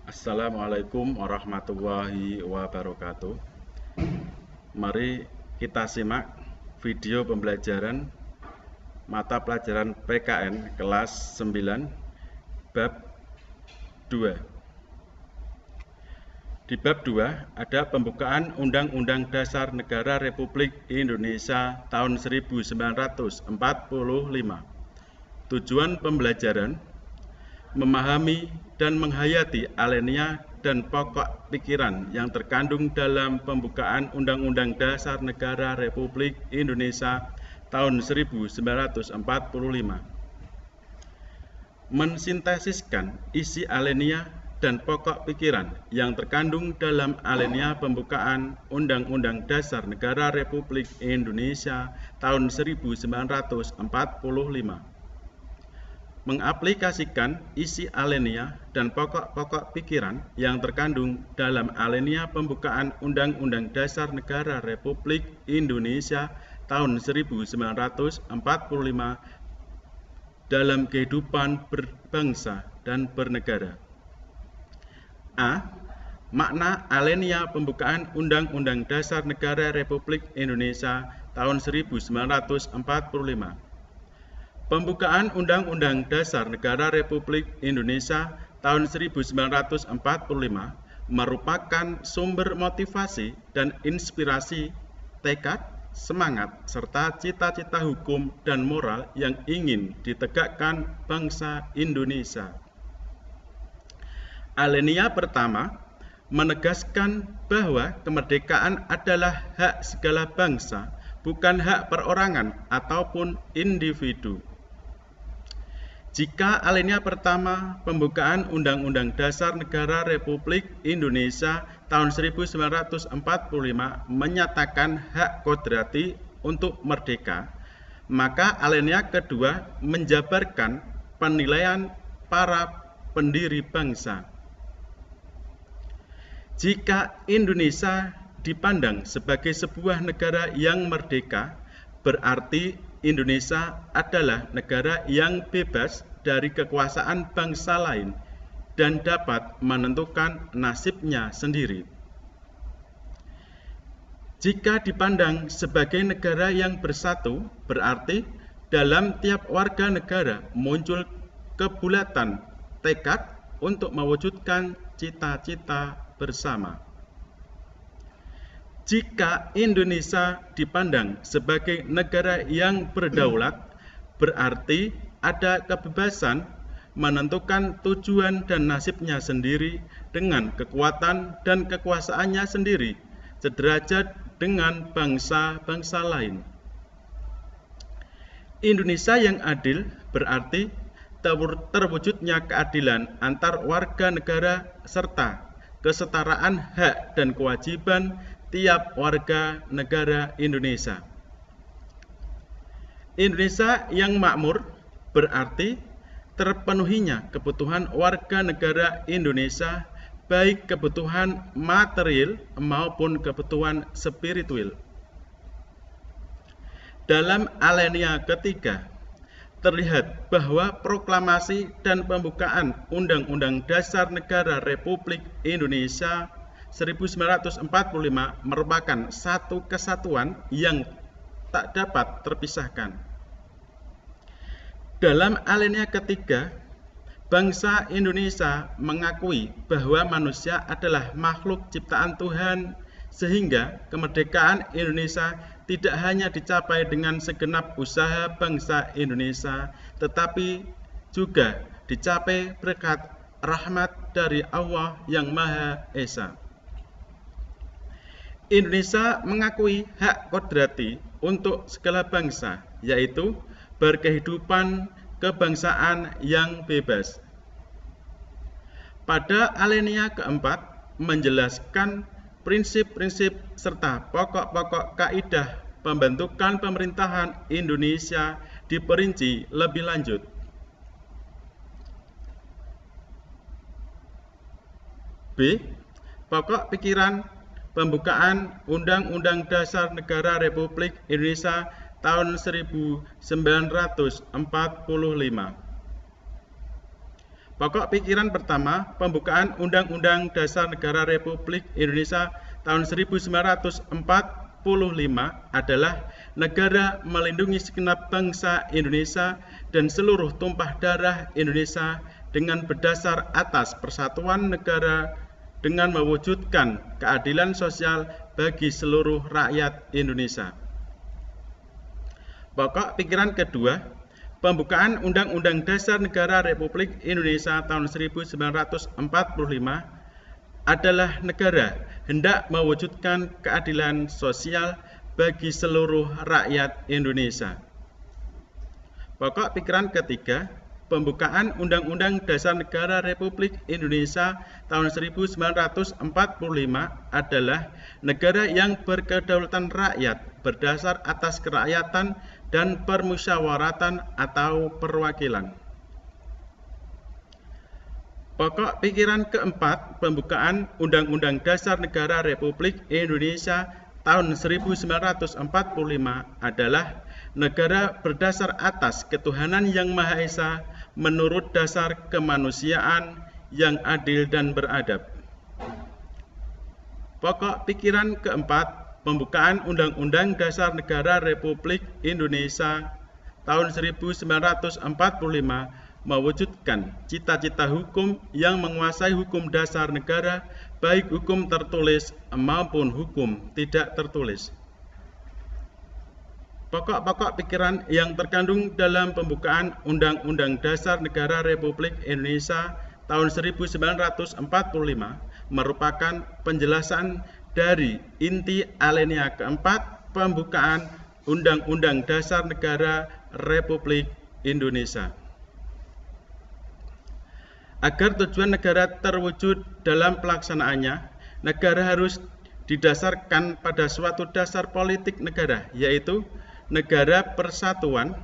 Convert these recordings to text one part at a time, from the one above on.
Assalamualaikum warahmatullahi wabarakatuh. Mari kita simak video pembelajaran mata pelajaran PKN kelas 9 bab 2. Di bab 2 ada pembukaan Undang-Undang Dasar Negara Republik Indonesia tahun 1945. Tujuan pembelajaran memahami dan menghayati alenia dan pokok pikiran yang terkandung dalam pembukaan Undang-Undang Dasar Negara Republik Indonesia tahun 1945. Mensintesiskan isi alenia dan pokok pikiran yang terkandung dalam alenia pembukaan Undang-Undang Dasar Negara Republik Indonesia tahun 1945. Mengaplikasikan isi alenia dan pokok-pokok pikiran yang terkandung dalam alenia pembukaan Undang-Undang Dasar Negara Republik Indonesia tahun 1945 dalam kehidupan berbangsa dan bernegara. A. Makna alenia pembukaan Undang-Undang Dasar Negara Republik Indonesia tahun 1945. Pembukaan Undang-Undang Dasar Negara Republik Indonesia tahun 1945 merupakan sumber motivasi dan inspirasi, tekad, semangat, serta cita-cita hukum dan moral yang ingin ditegakkan bangsa Indonesia. Alenia pertama menegaskan bahwa kemerdekaan adalah hak segala bangsa, bukan hak perorangan ataupun individu. Jika alenia pertama pembukaan Undang-Undang Dasar Negara Republik Indonesia tahun 1945 menyatakan hak kodrati untuk merdeka, maka alenia kedua menjabarkan penilaian para pendiri bangsa. Jika Indonesia dipandang sebagai sebuah negara yang merdeka, berarti Indonesia adalah negara yang bebas dari kekuasaan bangsa lain dan dapat menentukan nasibnya sendiri. Jika dipandang sebagai negara yang bersatu, berarti dalam tiap warga negara muncul kebulatan tekad untuk mewujudkan cita-cita bersama. Jika Indonesia dipandang sebagai negara yang berdaulat, berarti ada kebebasan menentukan tujuan dan nasibnya sendiri dengan kekuatan dan kekuasaannya sendiri, sederajat dengan bangsa-bangsa lain. Indonesia yang adil berarti terwujudnya keadilan antar warga negara serta kesetaraan hak dan kewajiban tiap warga negara Indonesia. Indonesia yang makmur berarti terpenuhinya kebutuhan warga negara Indonesia, baik kebutuhan material maupun kebutuhan spiritual. Dalam alenia ketiga, terlihat bahwa proklamasi dan pembukaan Undang-Undang Dasar Negara Republik Indonesia 1945 merupakan satu kesatuan yang tak dapat terpisahkan. Dalam alenia ketiga, bangsa Indonesia mengakui bahwa manusia adalah makhluk ciptaan Tuhan, sehingga kemerdekaan Indonesia tidak hanya dicapai dengan segenap usaha bangsa Indonesia, tetapi juga dicapai berkat rahmat dari Allah yang Maha Esa. Indonesia mengakui hak kodrati untuk segala bangsa, yaitu berkehidupan kebangsaan yang bebas. Pada alenia keempat menjelaskan prinsip-prinsip serta pokok-pokok kaidah pembentukan pemerintahan Indonesia diperinci lebih lanjut. B. Pokok pikiran pembukaan Undang-Undang Dasar Negara Republik Indonesia tahun 1945. Pokok pikiran pertama, pembukaan Undang-Undang Dasar Negara Republik Indonesia tahun 1945 adalah negara melindungi segenap bangsa Indonesia dan seluruh tumpah darah Indonesia dengan berdasar atas persatuan negara dengan mewujudkan keadilan sosial bagi seluruh rakyat Indonesia. Pokok pikiran kedua, pembukaan Undang-Undang Dasar Negara Republik Indonesia tahun 1945 adalah negara hendak mewujudkan keadilan sosial bagi seluruh rakyat Indonesia. Pokok pikiran ketiga, pembukaan Undang-Undang Dasar Negara Republik Indonesia tahun 1945 adalah negara yang berkedaulatan rakyat berdasar atas kerakyatan dan permusyawaratan atau perwakilan. Pokok pikiran keempat, pembukaan Undang-Undang Dasar Negara Republik Indonesia tahun 1945 adalah negara berdasar atas ketuhanan yang Maha Esa menurut dasar kemanusiaan yang adil dan beradab. Pokok pikiran keempat, pembukaan Undang-Undang Dasar Negara Republik Indonesia tahun 1945 mewujudkan cita-cita hukum yang menguasai hukum dasar negara, baik hukum tertulis maupun hukum tidak tertulis. Pokok-pokok pikiran yang terkandung dalam pembukaan Undang-Undang Dasar Negara Republik Indonesia tahun 1945 merupakan penjelasan dari inti alinea keempat pembukaan Undang-Undang Dasar Negara Republik Indonesia. Agar tujuan negara terwujud dalam pelaksanaannya, negara harus didasarkan pada suatu dasar politik negara, yaitu negara persatuan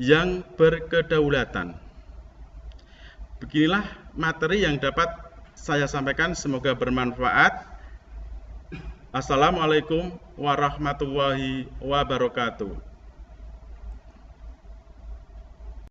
yang berkedaulatan. Beginilah materi yang dapat saya sampaikan, semoga bermanfaat. Assalamualaikum warahmatullahi wabarakatuh.